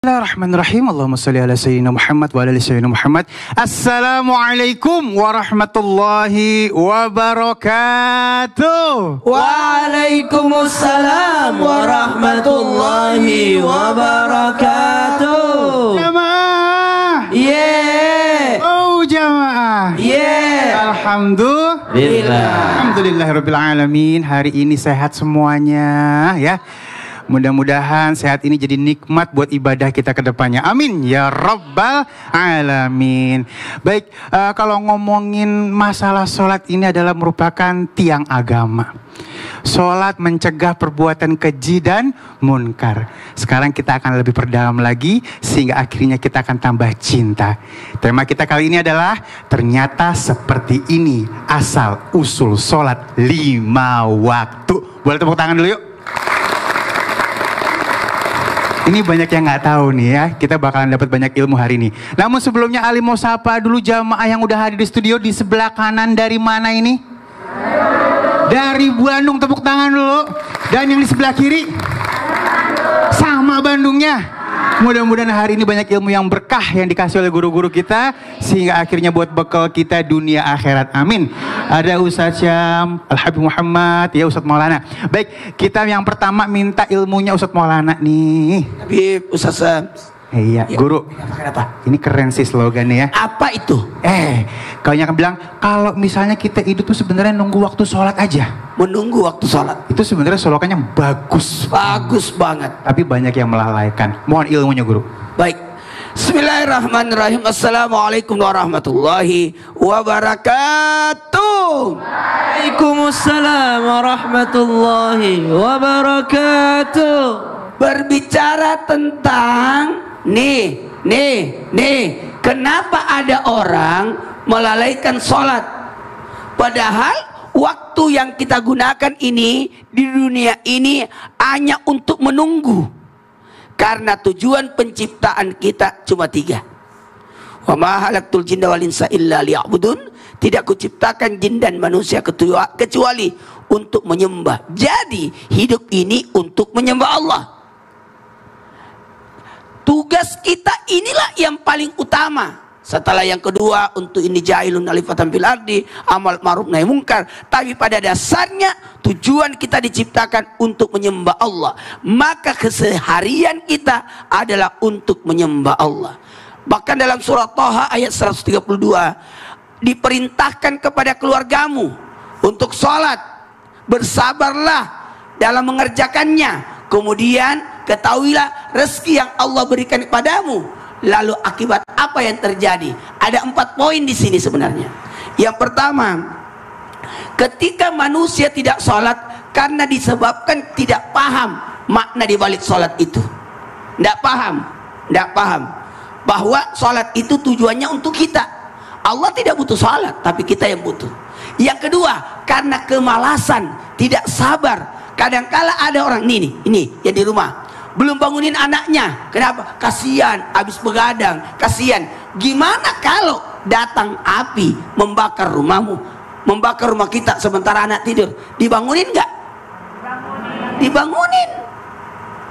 Bismillahirrahmanirrahim. Allahumma sholli ala sayyidina Muhammad wa ala ali sayyidina Muhammad. Assalamualaikum warahmatullahi wabarakatuh. Waalaikumsalam warahmatullahi wabarakatuh. Jamaah. Yeah. Oh jamaah. Yeah. Alhamdulillahirabbil alamin. Hari ini sehat semuanya ya. Mudah-mudahan sehat ini jadi nikmat buat ibadah kita ke depannya. Amin ya rabbal alamin. Baik, kalau ngomongin masalah sholat ini adalah merupakan tiang agama. Sholat mencegah perbuatan keji dan munkar. Sekarang kita akan lebih perdalam lagi sehingga akhirnya kita akan tambah cinta. Tema kita kali ini adalah ternyata seperti ini asal usul sholat 5 waktu. Boleh tepuk tangan dulu yuk. Ini banyak yang nggak tahu nih ya, kita bakalan dapat banyak ilmu hari ini. Namun sebelumnya Ali mau sapa dulu jamaah yang udah hadir di studio. Di sebelah kanan dari mana ini? Dari Bandung, tepuk tangan dulu. Dan yang di sebelah kiri? Sama Bandungnya. Mudah-mudahan hari ini banyak ilmu yang berkah yang dikasih oleh guru-guru kita sehingga akhirnya buat bekal kita dunia akhirat. Amin. Ada Ustaz Syam, Al-Habib Muhammad, ya Ustaz Maulana. Baik, kita yang pertama minta ilmunya Ustaz Maulana nih. Habib, Ustaz Syam. Iya, ya, guru. Apa? Ini keren sih slogannya ya. Apa itu? Kau yang bilang kalau misalnya kita hidup tuh sebenarnya nunggu waktu sholat aja. Menunggu waktu sholat. Itu sebenarnya slogannya bagus. Bagus banget. Tapi banyak yang melalaikan. Mohon ilmunya guru. Baik. Bismillahirrahmanirrahim. Assalamualaikum warahmatullahi wabarakatuh. Waalaikumsalam warahmatullahi wabarakatuh. Berbicara tentang nih, kenapa ada orang melalaikan sholat? Padahal waktu yang kita gunakan ini di dunia ini hanya untuk menunggu. Karena tujuan penciptaan kita cuma 3. Wa ma khalaqtul jinna wal insa illa liya'budun. Tidak kuciptakan jin dan manusia kecuali untuk menyembah. Jadi hidup ini untuk menyembah Allah. Tugas kita inilah yang paling utama. Setelah yang kedua, untuk ini jahilun alifatan fil ardi, amal ma'ruf nahi munkar. Tapi pada dasarnya tujuan kita diciptakan untuk menyembah Allah. Maka keseharian kita adalah untuk menyembah Allah. Bahkan dalam surah Thaha ayat 132 diperintahkan kepada keluargamu untuk sholat. Bersabarlah dalam mengerjakannya. Kemudian ketahuilah rezeki yang Allah berikan kepadamu. Lalu akibat apa yang terjadi? Ada 4 poin di sini sebenarnya. Yang pertama, ketika manusia tidak sholat karena disebabkan tidak paham makna di balik sholat itu. Tidak paham bahwa sholat itu tujuannya untuk kita. Allah tidak butuh sholat, tapi kita yang butuh. Yang kedua, karena kemalasan, tidak sabar. Kadangkala ada orang ini yang di rumah belum bangunin anaknya. Kenapa? Kasihan, habis begadang. Kasihan. Gimana kalau datang api membakar rumahmu, membakar rumah kita sementara anak tidur? Dibangunin nggak?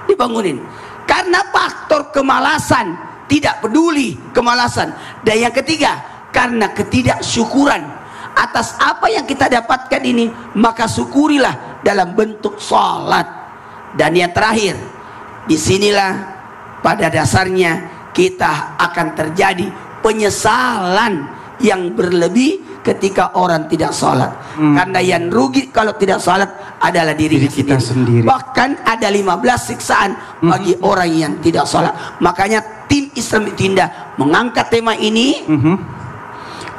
Dibangunin. Karena faktor kemalasan, tidak peduli kemalasan. Dan yang ketiga, karena ketidaksyukuran atas apa yang kita dapatkan ini, maka syukurilah dalam bentuk sholat. Dan yang terakhir, disinilah pada dasarnya kita akan terjadi penyesalan yang berlebih ketika orang tidak sholat. Karena yang rugi kalau tidak sholat adalah diri kita sendiri. Bahkan ada 15 siksaan bagi orang yang tidak sholat. Makanya tim Islam Tinda mengangkat tema ini.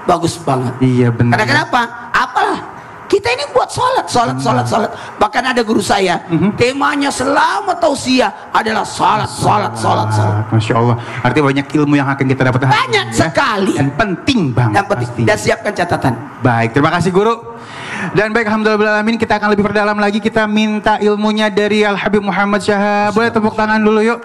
Bagus banget. Iya benar. Karena kenapa? Apalah kita ini buat sholat. Bahkan ada guru saya, temanya selama tausiah adalah sholat. Masya Allah. Artinya banyak ilmu yang akan kita dapat. Banyak sekali. Dan penting banget. Dan siapkan catatan. Baik, terima kasih guru. Dan baik, alhamdulillah kita akan lebih perdalam lagi. Kita minta ilmunya dari Al-Habib Muhammad Syahab. Boleh tepuk tangan dulu yuk.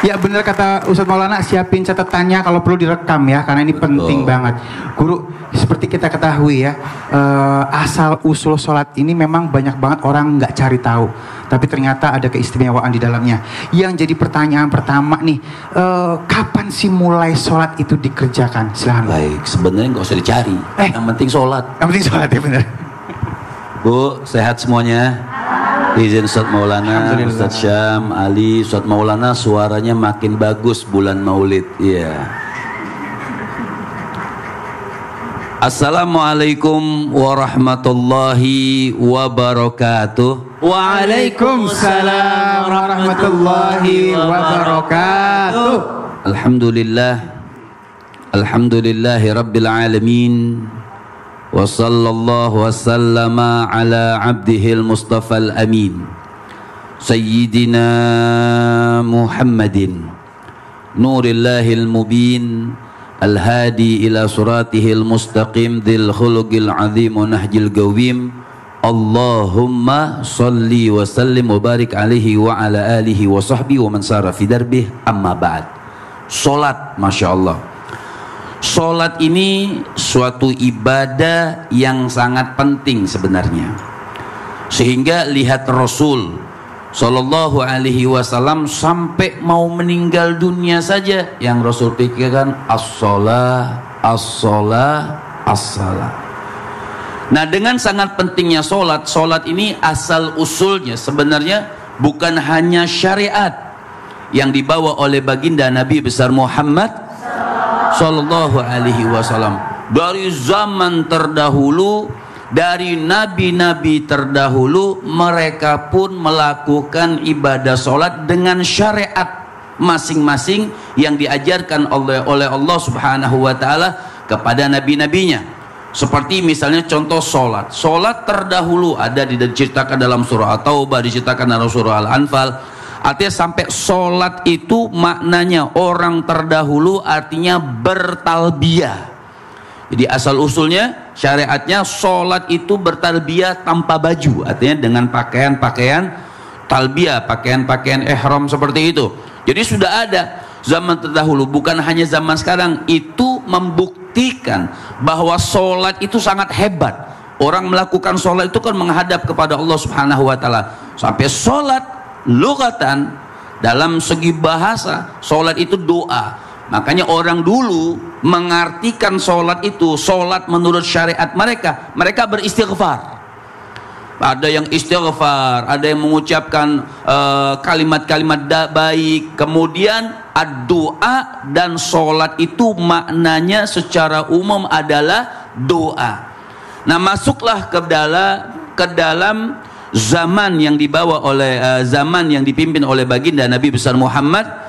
Ya benar kata Ustadz Maulana, siapin catatannya kalau perlu direkam ya, karena ini penting banget. Guru, seperti kita ketahui ya, asal usul sholat ini memang banyak banget orang nggak cari tahu, tapi ternyata ada keistimewaan di dalamnya. Yang jadi pertanyaan pertama nih, kapan sih mulai sholat itu dikerjakan? Silahkan. Baik, sebenarnya nggak usah dicari, yang penting sholat. Yang penting sholat ya benar. Bu, sehat semuanya? Izin Ustadz Maulana, Ustadz Syam, Ali, Ustadz Maulana suaranya makin bagus bulan Maulid. Iya. Assalamualaikum warahmatullahi wabarakatuh. Waalaikumsalam warahmatullahi wabarakatuh. Alhamdulillah. Alhamdulillahi rabbil alamin. Wa sallallahu wa sallama ala abdihil mustafal amin Sayyidina Muhammadin Nurillahil mubin Al-hadi ila suratihil mustaqim Dhil khuluqil azim wa nahjil gawim Allahumma salli wa sallim wa barik alaihi wa ala alihi wa sahbihi wa man sara fi darbih amma ba'd. Salat, Masya Allah. Salat ini suatu ibadah yang sangat penting sebenarnya. Sehingga lihat Rasul Sallallahu alaihi wasallam sampai mau meninggal dunia saja yang Rasul pikirkan as-shalah, as-shalah, as-shalah. Nah, dengan sangat pentingnya salat, salat ini asal usulnya sebenarnya bukan hanya syariat yang dibawa oleh baginda Nabi besar Muhammad Sallallahu alaihi wasallam. Dari zaman terdahulu, dari nabi-nabi terdahulu, mereka pun melakukan ibadah sholat dengan syariat masing-masing yang diajarkan oleh Allah Subhanahu wa ta'ala kepada nabi-nabinya. Seperti misalnya contoh sholat. Sholat terdahulu ada diceritakan dalam surah At-Taubah, diceritakan dalam surah Al-Anfal. Artinya sampai sholat itu maknanya orang terdahulu artinya bertalbiyah. Jadi asal usulnya syariatnya sholat itu bertalbiyah tanpa baju, artinya dengan pakaian-pakaian talbiyah, pakaian-pakaian ihram seperti itu. Jadi sudah ada zaman terdahulu, bukan hanya zaman sekarang. Itu membuktikan bahwa sholat itu sangat hebat. Orang melakukan sholat itu kan menghadap kepada Allah Subhanahu wa ta'ala. Sampai sholat lugatan dalam segi bahasa, sholat itu doa. Makanya orang dulu mengartikan sholat itu, sholat menurut syariat mereka, mereka beristighfar. Ada yang istighfar, ada yang mengucapkan kalimat-kalimat baik. Kemudian doa dan sholat itu maknanya secara umum adalah doa. Nah, masuklah ke dalam zaman yang dibawa oleh zaman yang dipimpin oleh baginda Nabi besar Muhammad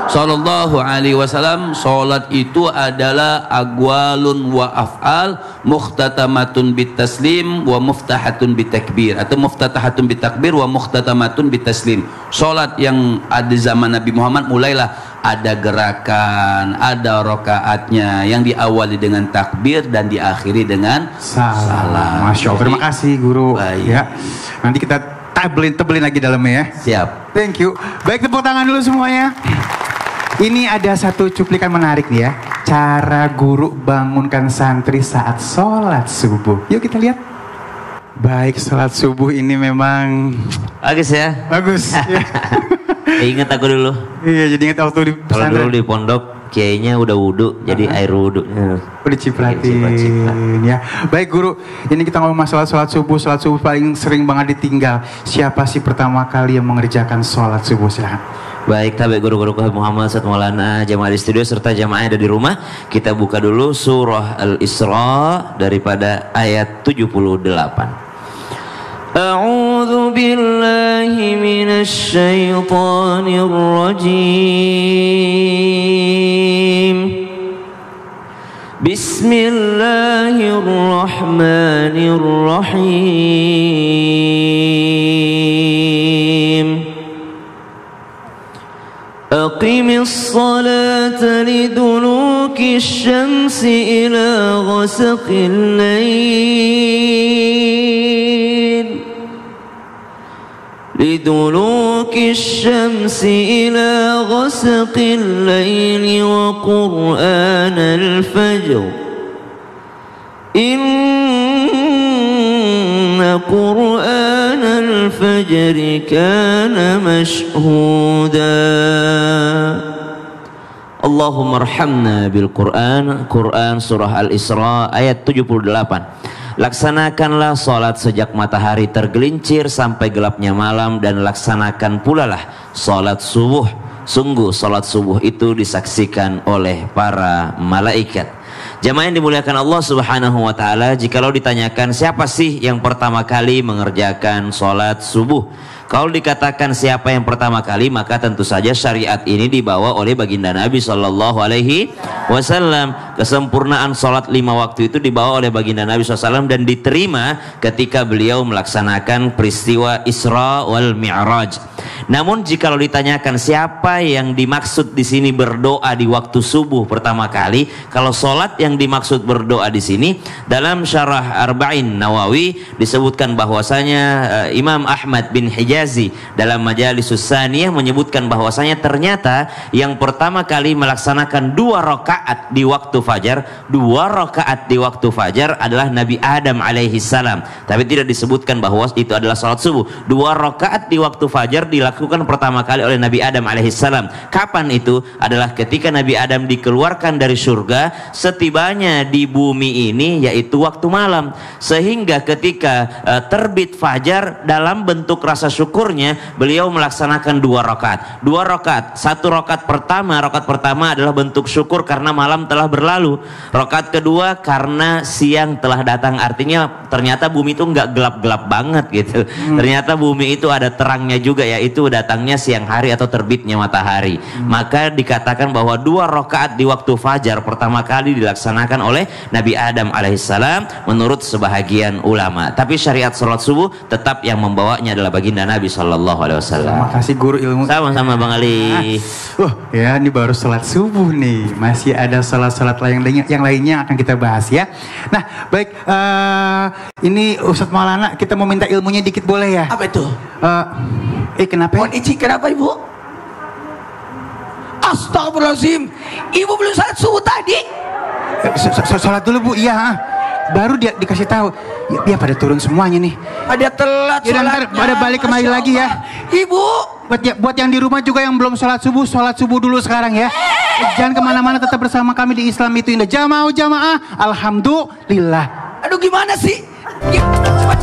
Sallallahu alaihi wasallam. Salat itu adalah aqwalun wa af'al mukhtatamatun bitaslim wa muftahatun bitakbir, atau muftatahatun bitakbir wa mukhtatamatun bitaslim. Salat yang ada zaman Nabi Muhammad mulailah ada gerakan, ada rakaatnya yang diawali dengan takbir dan diakhiri dengan salam. Masya Allah. Terima kasih guru. Baik. Ya. Nanti kita tebelin lagi dalamnya ya. Siap. Thank you. Baik, tepuk tangan dulu semuanya. Ini ada satu cuplikan menarik nih ya. Cara guru bangunkan santri saat sholat subuh. Yuk kita lihat. Baik, sholat subuh ini memang Bagus ya. bagus. Ya. Ingat aku dulu. Iya, jadi ingat waktu di Kalau pesantren. dulu di pondok kiainya udah wudhu, jadi air wudhu. Udah cipratin ya. Baik guru, ini kita ngomong masalah sholat subuh. Sholat subuh paling sering banget ditinggal. Siapa sih pertama kali yang mengerjakan sholat subuh? Silahkan. Baik, tabik guru-guru Muhammad Ustadz Maulana, jamaah di studio serta jamaah yang ada di rumah. Kita buka dulu surah Al-Isra daripada ayat 78. A'udzu billahi minasy syaithanir rajim. Bismillahirrahmanirrahim. Aqimis salata liduluki syamsi ila ghasaqil lail. لدلوك الشمس إلى غسق الليل وقرآن الفجر إن قرآن الفجر كان مشهودا Allahumma arhamna bil Quran. Quran surah Al-Isra ayat 78. Laksanakanlah salat sejak matahari tergelincir sampai gelapnya malam, dan laksanakan pula lah salat subuh. Sungguh salat subuh itu disaksikan oleh para malaikat. Jamaah yang dimuliakan Allah Subhanahu wa taala, jikalau ditanyakan siapa sih yang pertama kali mengerjakan salat subuh? Kalau dikatakan siapa yang pertama kali, maka tentu saja syariat ini dibawa oleh baginda Nabi Shallallahu Alaihi Wasallam. Kesempurnaan sholat 5 waktu itu dibawa oleh baginda Nabi SAW dan diterima ketika beliau melaksanakan peristiwa Isra wal Mi'raj. Namun jikalau ditanyakan siapa yang dimaksud di sini berdoa di waktu subuh pertama kali, kalau sholat yang dimaksud berdoa di sini dalam syarah Arba'in Nawawi disebutkan bahwasanya Imam Ahmad bin Hijazi dalam Majalisus Saniyah menyebutkan bahwasanya ternyata yang pertama kali melaksanakan 2 rakaat di waktu fajar, 2 rakaat di waktu fajar adalah Nabi Adam alaihi salam. Tapi tidak disebutkan bahwa itu adalah salat subuh. 2 rakaat di waktu fajar dilakukan pertama kali oleh Nabi Adam alaihi salam. Kapan itu? Adalah ketika Nabi Adam dikeluarkan dari surga, setibanya di bumi ini yaitu waktu malam, sehingga ketika terbit fajar dalam bentuk rasa syukurnya beliau melaksanakan 2 rakaat. 2 rakaat. 1 rakaat pertama adalah bentuk syukur karena malam telah berlalu. Rakaat kedua karena siang telah datang. Artinya ternyata bumi itu nggak gelap-gelap banget gitu. Ternyata bumi itu ada terangnya juga, yaitu datangnya siang hari atau terbitnya matahari. Maka dikatakan bahwa 2 rakaat di waktu fajar pertama kali dilaksanakan oleh Nabi Adam alaihissalam menurut sebahagian ulama. Tapi syariat sholat subuh tetap yang membawanya adalah baginda Nabi Shallallahu Alaihi Wasallam. Terima kasih guru ilmu. Sama-sama Bang Ali. Ya ini baru sholat subuh nih. Masih ada sholat-sholat yang lainnya akan kita bahas ya. Nah baik, ini Ustadz Maulana kita mau minta ilmunya dikit boleh ya? Apa itu? Kenapa? Mohon izin, kenapa Ibu? Astagfirullahaladzim, Ibu belum sholat subuh tadi? Sholat dulu Bu, iya. Baru dia dikasih tahu. Dia pada turun semuanya nih. Ada telat sholatnya. Pada balik kembali lagi ya. Ibu. Buat yang di rumah juga yang belum sholat subuh dulu sekarang ya. Jangan kemana-mana, tetap bersama kami di Islam itu Indah. Jamaah, alhamdulillah. Aduh gimana sih? Coba.